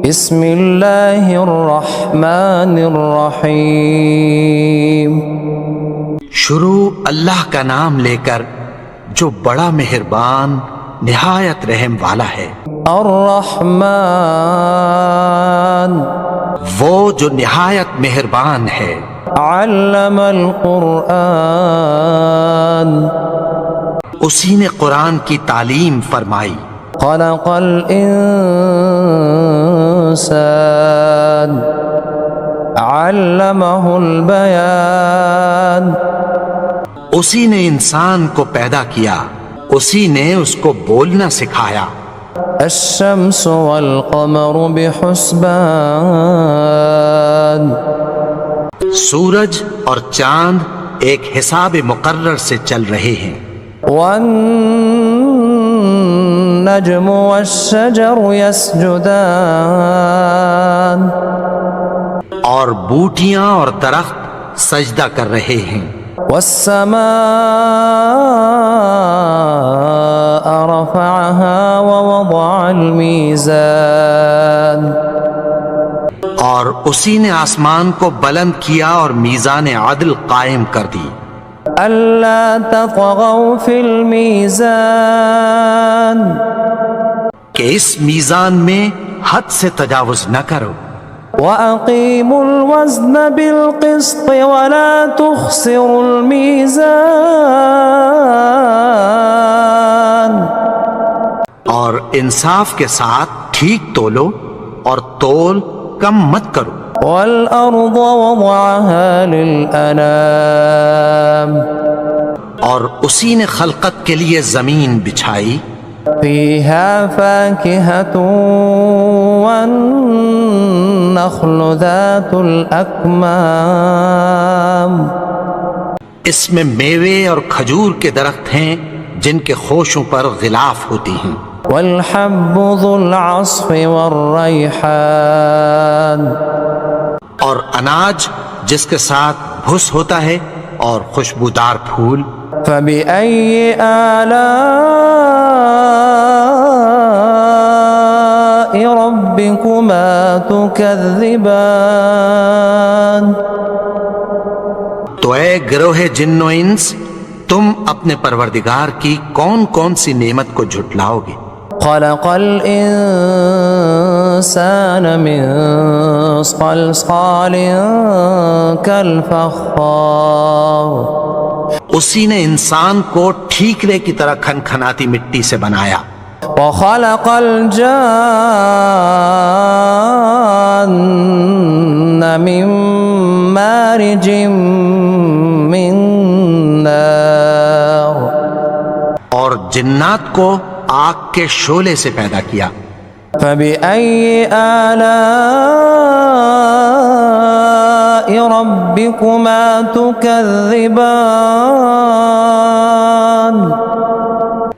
بسم اللہ الرحمن الرحیم۔ شروع اللہ کا نام لے کر جو بڑا مہربان نہایت رحم والا ہے۔ الرحمن وہ جو نہایت مہربان ہے۔ علم القرآن اسی نے قرآن کی تعلیم فرمائی۔ خلق الانسان علمہ البیان اسی نے انسان کو پیدا کیا، اسی نے اس کو بولنا سکھایا۔ الشمس والقمر بحسبان سورج اور چاند ایک حساب مقرر سے چل رہے ہیں۔ والنجم والشجر يسجدان اور بوٹیاں اور درخت سجدہ کر رہے ہیں۔ والسماء رفعها ووضع الميزان اور اسی نے آسمان کو بلند کیا اور میزان عدل قائم کر دی۔ ألا تطغوا في الميزان کہ اس میزان میں حد سے تجاوز نہ کرو۔ وأقيموا الوزن بالقسط ولا تخسروا الميزان اور انصاف کے ساتھ ٹھیک تولو اور تول کم مت کرو۔ والأرض وضعها للأنام اور اسی نے خلقت کے لیے زمین بچھائی۔ فيها فاكهة والنخل ذات الأكمام اس میں میوے اور کھجور کے درخت ہیں جن کے خوشوں پر غلاف ہوتی ہیں۔ والحب ذو العصف والريحان اور اناج جس کے ساتھ بھس ہوتا ہے اور خوشبودار پھول۔ فبأي آلاء ربكما تكذبان تو اے گروہ جن و انس، تم اپنے پروردگار کی کون کون سی نعمت کو جھٹلاؤ گے؟ خلق الإنسان من صلصال كالفخار اسی نے انسان کو ٹھیکرے کی طرح کھنکھناتی مٹی سے بنایا۔ وخلق الجان من مارج من نار اور جنات کو آگ کے شعلے سے پیدا کیا۔ فبأي آلاء ربكما تكذبان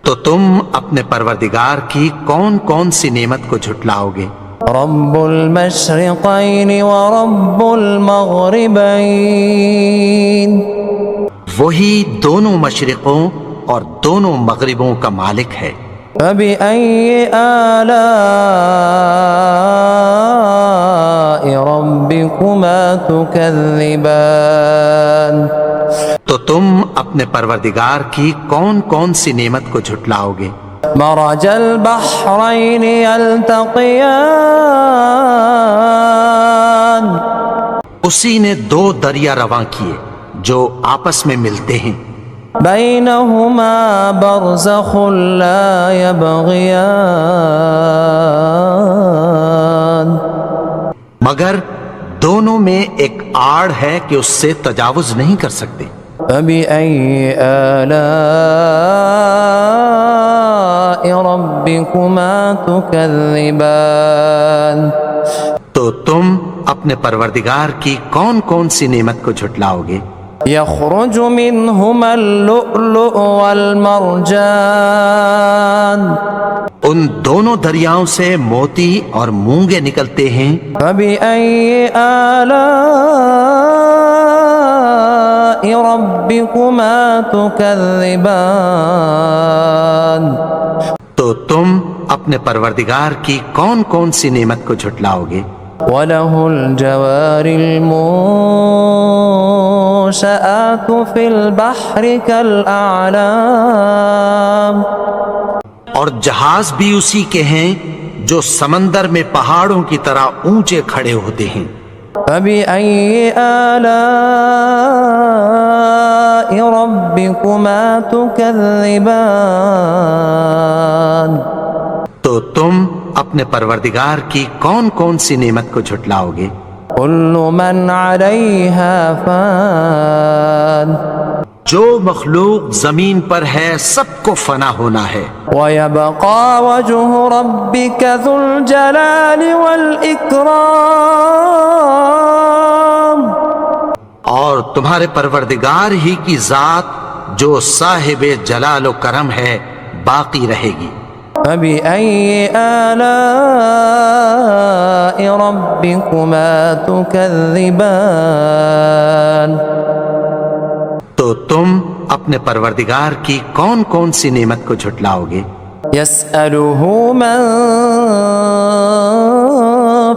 تو تم اپنے پروردگار کی کون کون سی نعمت کو جھٹلاؤ گے؟ رب المشرقين ورب المغربين وہی دونوں مشرقوں اور دونوں مغربوں کا مالک ہے۔ فبأي آلاء ربكما تكذبان تو تم اپنے پروردگار کی کون کون سی نعمت کو جھٹلاؤ گے؟ مرج البحرين يلتقيان اسی نے دو دریا رواں کیے جو آپس میں ملتے ہیں۔ بينهما برزخ لا يبغيان مگر دونوں میں ایک آڑ ہے کہ اس سے تجاوز نہیں کر سکتے۔ فبأي آلاء ربكما تكذبان تو تم اپنے پروردگار کی کون کون سی نعمت کو جھٹلاؤ گے؟ يخرج منهما اللؤلؤ والمرجان ان دونوں دریاؤں سے موتی اور مونگے نکلتے ہیں۔ فبأي آلاء ربكما تكذبان تو تم اپنے پروردگار کی کون کون سی نعمت کو جھٹلاؤ گے؟ وَلَهُ الْجَوَارِ الْمُنشَآتُ فِي الْبَحْرِ كَالْأَعْلَامِ، اور جہاز بھی اسی کے ہیں جو سمندر میں پہاڑوں کی طرح اونچے کھڑے ہوتے ہیں۔ فَبِأَيِّ آلَاءِ رَبِّكُمَا تُكَذِّبَانِ، تو تم اپنے پروردگار کی کون کون سی نعمت کو جھٹلاؤ گے؟ كُلُّ مَنْ عَلَيْهَا فَانٍ، جو مخلوق زمین پر ہے سب کو فنا ہونا ہے، وَيَبْقَى وَجْهُ رَبِّكَ ذُو الْجَلَالِ وَالْإِكْرَامِ، اور تمہارے پروردگار ہی کی ذات جو صاحب جلال و کرم ہے باقی رہے گی۔ فَبِأَيِّ آلَاءِ رَبِّكُمَا تُكَذِّبَانِ، تو تم اپنے پروردگار کی کون کون سی نعمت کو جھٹلاؤ گے؟ يَسْأَلُهُ مَن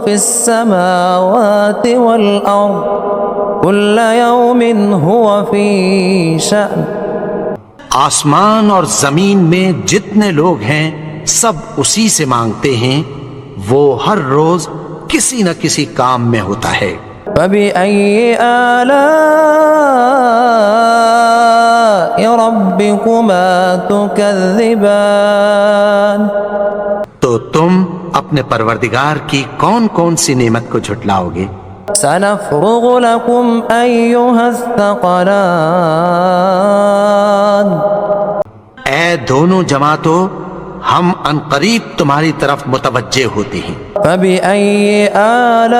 فِي السَّمَاوَاتِ وَالْأَرْضِ كُلَّ يَوْمٍ هُوَ فِي شَأْنٍ، آسمان اور زمین میں جتنے لوگ ہیں سب اسی سے مانگتے ہیں، وہ ہر روز کسی نہ کسی کام میں ہوتا ہے۔ فَبِأَيِّ آلَاءِ رَبِّكُمَا تُكَذِّبَانِ، تو تم اپنے پروردگار کی کون کون سی نعمت کو جھٹلاؤ گے؟ سَنَفْرُغُ لَكُمْ أَيُّهَ الثَّقَلَانِ، اے دونوں جماعتوں، ہم عنقریب تمہاری طرف متوجہ ہوتے ہیں۔ فَبِأَيِّ آلَاءِ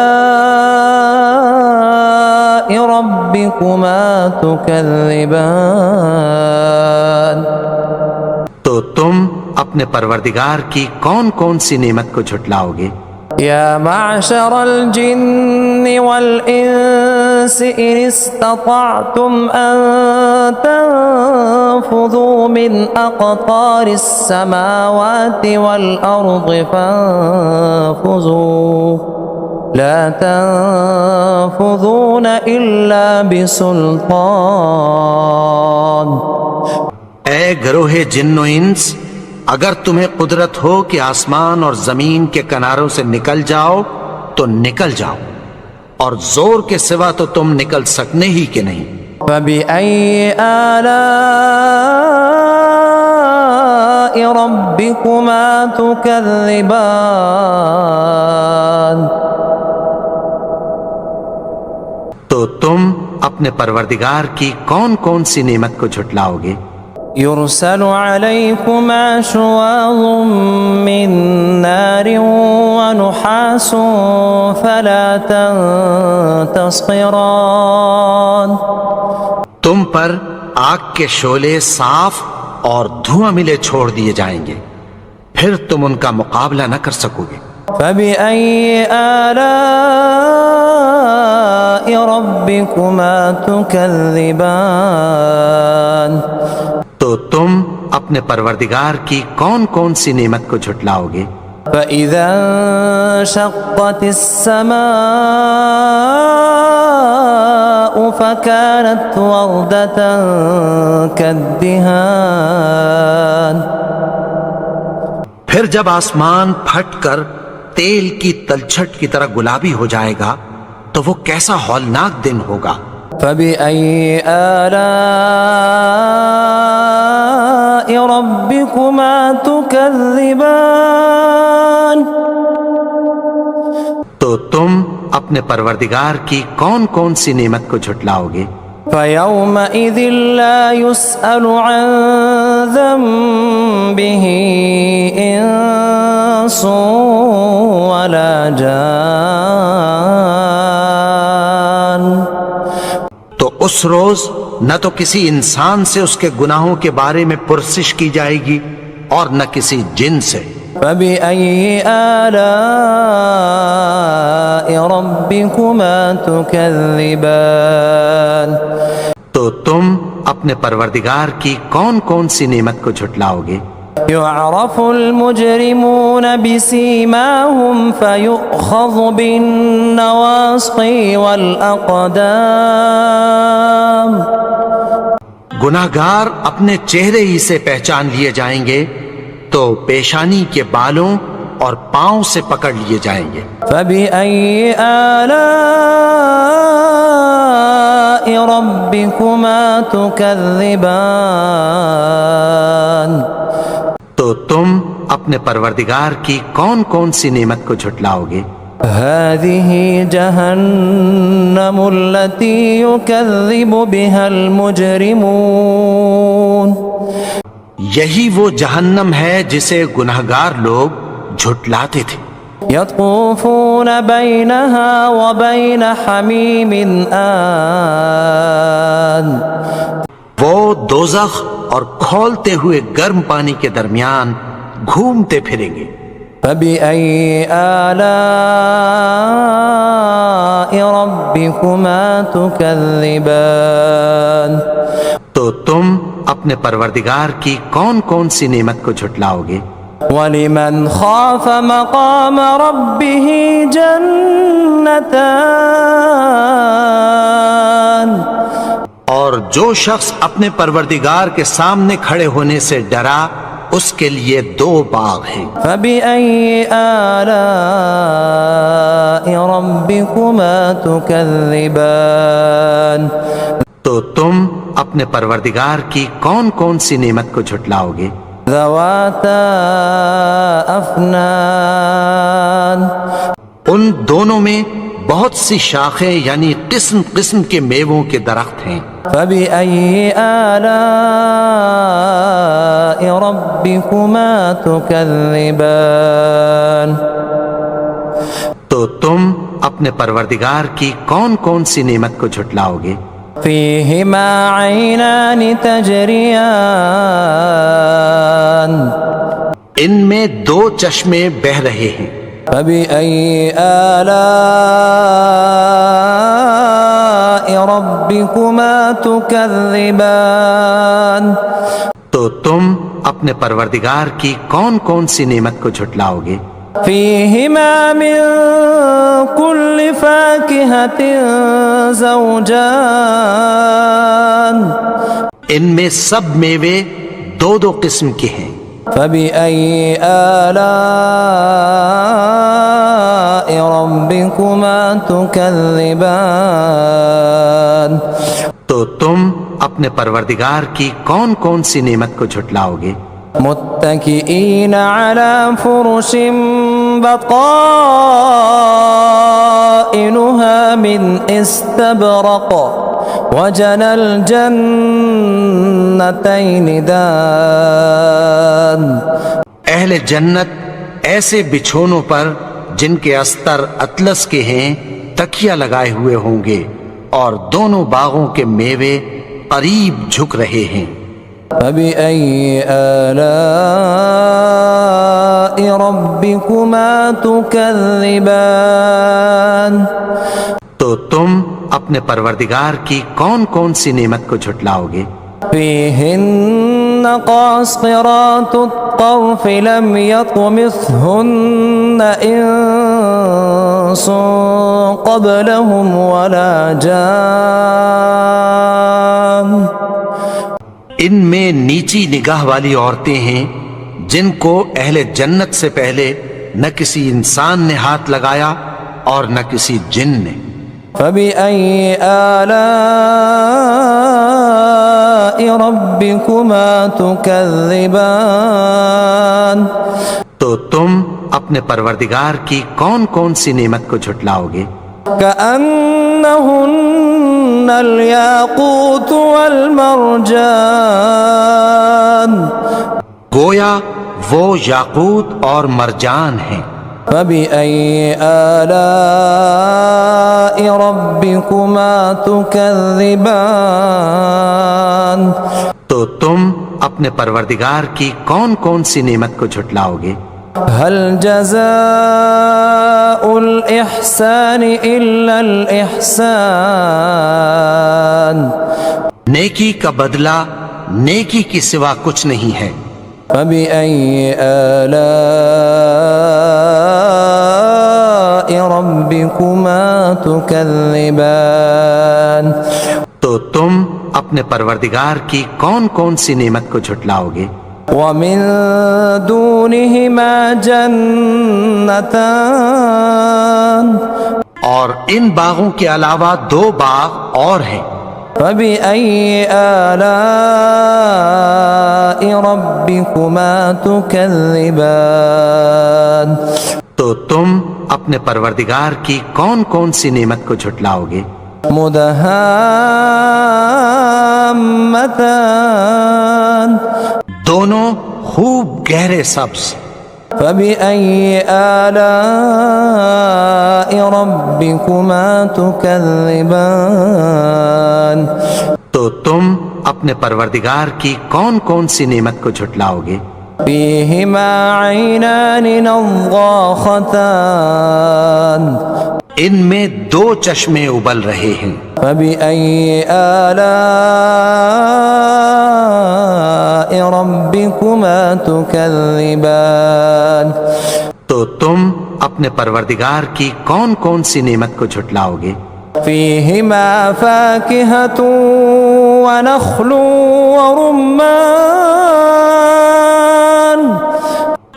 رَبِّكُمَا تُكَذِّبَانِ، تو تم اپنے پروردگار کی کون کون سی نعمت کو جھٹلاؤ گے؟ يا معشر الجن والإنس إن استطعتم أن تنفذوا من أقطار السماوات والأرض فانفذوا لا تنفذون إلا بسلطان۔ اے گروہ جن و انس، اگر تمہیں قدرت ہو کہ آسمان اور زمین کے کناروں سے نکل جاؤ تو نکل جاؤ، اور زور کے سوا تو تم نکل سکنے ہی کہ نہیں۔ فَبِأَيِّ آلَاءِ رَبِّكُمَا تُكَذِّبَانِ، تو تم اپنے پروردگار کی کون کون سی نعمت کو جھٹلاؤ گے؟ يرسل عليكما شواظ من نار ونحاس فلا تنتصران، تم پر آگ کے شعلے صاف اور دھواں ملے چھوڑ دیے جائیں گے، پھر تم ان کا مقابلہ نہ کر سکو گے۔ فَبِأَيِّ آلَاءِ رَبِّكُمَا تُكَذِّبَانِ، تو تم اپنے پروردگار کی کون کون سی نعمت کو جھٹلاؤ گے؟ فَإِذَا انشَقَّتِ السَّمَاءُ فَكَانَتْ وَرْدَةً كَالدِّهَانِ، پھر جب آسمان پھٹ کر تیل کی تلچھٹ کی طرح گلابی ہو جائے گا تو وہ کیسا ہولناک دن ہوگا۔ فَبِأَيِّ آلَاءِ رَبِّكُمَا تُكَذِّبَانِ، تو تم اپنے پروردگار کی کون کون سی نعمت کو جھٹلاؤ گے؟ فَيَوْمَئِذٍ لَا يُسْأَلُ عَنْ ذَنبِهِ إِنسٌ وَلَا جَانٌ، تو اس روز نہ تو کسی انسان سے اس کے گناہوں کے بارے میں پرسش کی جائے گی اور نہ کسی جن سے۔ فَبِأَيِّ آلَاءِ رَبِّكُمَا تُكَذِّبَانِ، تو تم اپنے پروردگار کی کون کون سی نعمت کو جھٹلاؤ گے؟ يعرف المجرمون بسيماهم فيؤخذ بالنواصي والأقدام گناہگار اپنے چہرے ہی سے پہچان لیے جائیں گے تو پیشانی کے بالوں اور پاؤں سے پکڑ لیے جائیں گے۔ فبأي آلاء ربكما تكذبان تو تم اپنے پروردگار کی کون کون سی نعمت کو جھٹلاؤ گے؟ هذه جهنم التي يكذب بها المجرمون یہی وہ جہنم ہے جسے گناہگار لوگ جھٹلاتے تھے۔ يطوفون بينها وبين حميم آن وہ دوزخ اور کھولتے ہوئے گرم پانی کے درمیان گھومتے پھریں گے۔ فبأي آلاء ربكما تكذبان تو تم اپنے پروردگار کی کون کون سی نعمت کو جھٹلاؤ گے؟ وَلِمَنْ خَافَ مَقَامَ رَبِّهِ جَنَّتَانِ اور جو شخص اپنے پروردگار کے سامنے کھڑے ہونے سے ڈرا اس کے لیے 2 باغ ہیں۔ فَبِأَيِّ آلَاءِ رَبِّكُمَا تُكَذِّبَانِ تو تم اپنے پروردگار کی کون کون سی نعمت کو جھٹلاؤ گے؟ ذَوَاتَا أَفْنَانٍ ان دونوں میں بہت سی شاخیں یعنی قسم قسم کے میووں کے درخت ہیں۔ فَبِأَيِّ آلَاءِ رَبِّكُمَا تُكَذِّبَانِ تو تم اپنے پروردگار کی کون کون سی نعمت کو جھٹلاؤ گے؟ فِيهِمَا عَيْنَانِ تَجْرِيَانِ ان میں 2 چشمے بہہ رہے ہیں۔ فَبِأَيِّ آلَاءِ رَبِّكُمَا تُكَذِّبَانِ تو تم اپنے پروردگار کی کون کون سی نعمت کو جھٹلاؤ گے؟ فِيهِمَا مِن كُلِّ فَاكِهَةٍ زَوْجَانِ ان میں سب میوے 2 قسم کے ہیں۔ فَبِأَيِّ آلَاءِ رَبِّكُمَا تُكَذِّبَانِ تو تم اپنے پروردگار کی کون کون سی نعمت کو جھٹلاؤ گے؟ متكئين على فرش بطائنها من استبرق وجنى الجنتين دان اہل جنت ایسے بچھونوں پر جن کے استر اطلس کے ہیں تکیہ لگائے ہوئے ہوں گے اور دونوں باغوں کے میوے قریب جھک رہے ہیں۔ فَبِأَيِّ آلَاءِ رَبِّكُمَا تُكَذِّبَانِ تو تم اپنے پروردگار کی کون کون سی نعمت کو جھٹلاؤ گے؟ فِيهِنَّ قَاصِرَاتُ الطَّرْفِ لَمْ يَطْمِثْهُنَّ إِنسٌ قَبْلَهُمْ وَلَا جَانٌّ ان میں نیچی نگاہ والی عورتیں ہیں جن کو اہل جنت سے پہلے نہ کسی انسان نے ہاتھ لگایا اور نہ کسی جن نے۔ فَبِأَيِّ آلَاءِ رَبِّكُمَا تُكَذِّبَانِ تو تم اپنے پروردگار کی کون کون سی نعمت کو جھٹلاؤ گے؟ كأنهن الياقوت والمرجان گویا وہ یاقوت اور مرجان ہیں۔ فَبِأَيِّ آلَاءِ رَبِّكُمَا تُكَذِّبَانِ تو تم اپنے پروردگار کی کون کون سی نعمت کو جھٹلاؤ گے؟ هل جزاء الإحسان إلا الإحسان نیکی کا بدلہ نیکی کی سوا کچھ نہیں ہے۔ فبأي آلاء ربكما تكذبان تو تم اپنے پروردگار کی کون کون سی نعمت کو جھٹلاؤ گے؟ ومن دونهما جنتان اور ان باغوں کے علاوہ 2 باغ اور ہیں۔ فبأي آلاء ربكما تكذبان تو تم اپنے پروردگار کی کون کون سی نعمت کو جھٹلاؤ گے؟ مدہامتان دونوں خوب گہرے سبز۔ فبأي آلاء ربكما تكذبان تو تم اپنے پروردگار کی کون کون سی نعمت کو جھٹلاؤ گے؟ فيهما عينان نضاختان ان میں 2 چشمے ابل رہے ہیں۔ فبأي آلاء ربكما تكذبان تو تم اپنے پروردگار کی کون کون سی نعمت کو جھٹلاؤ گے؟ فيهما فاكهة ونخل ورمان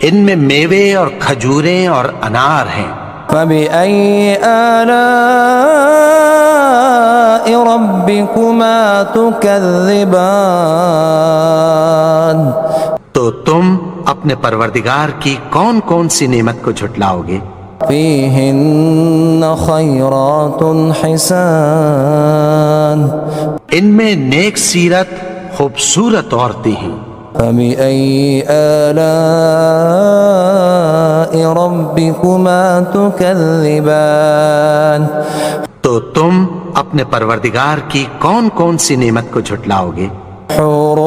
ان میں میوے اور کھجوریں اور انار ہیں۔ فبأي آلاء ربكما تكذبان تو تم اپنے پروردگار کی کون کون سی نعمت کو جھٹلاؤ گے؟ فيهن خيرات حسان ان میں نیک سیرت خوبصورت عورتیں ہیں۔ فبأي آلاء ربكما تكذبان تو تم اپنے پروردگار کی کون کون سی نعمت کو جھٹلاؤ گے؟ حور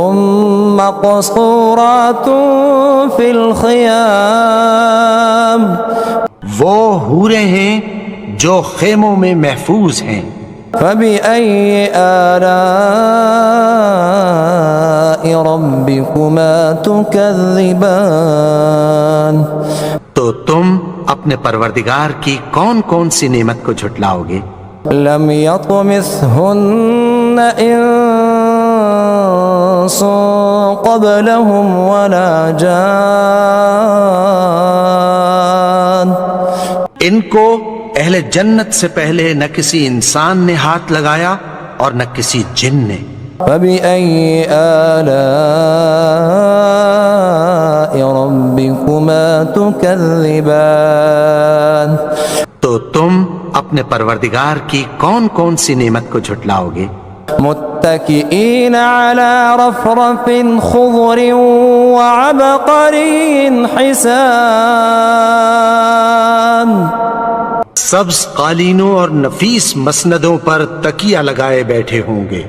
مقصورات في الخيام وہ حوریں ہیں جو خیموں میں محفوظ ہیں۔ فبأي آلاء ربكما تكذبان تو تم اپنے پروردگار کی کون کون سی نعمت کو جھٹلاؤ گے؟ لم يطمثهن إنس قبلهم ولا جان ان کو اہل جنت سے پہلے نہ کسی انسان نے ہاتھ لگایا اور نہ کسی جن نے۔ فبأي آلاء ربكما تكذبان تو تم اپنے پروردگار کی کون کون سی نعمت کو جھٹلاؤ گے؟ متكئين على رفرف خضر وعبقري حسان سبز قالینوں اور نفیس مسندوں پر تکیہ لگائے بیٹھے ہوں گے۔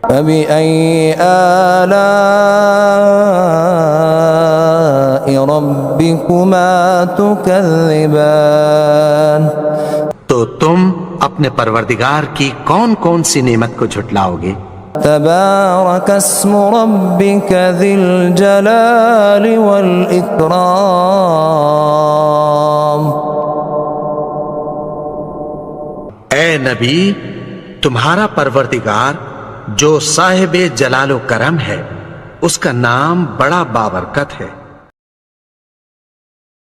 فبأي آلاء ربكما تكذبان تو تم اپنے پروردگار کی کون کون سی نعمت کو جھٹلاؤ گے؟ تبارك اسم ربك ذي الجلال والإكرام اے نبی، تمہارا پروردگار جو صاحب جلال و کرم ہے، اس کا نام بڑا بابرکت ہے۔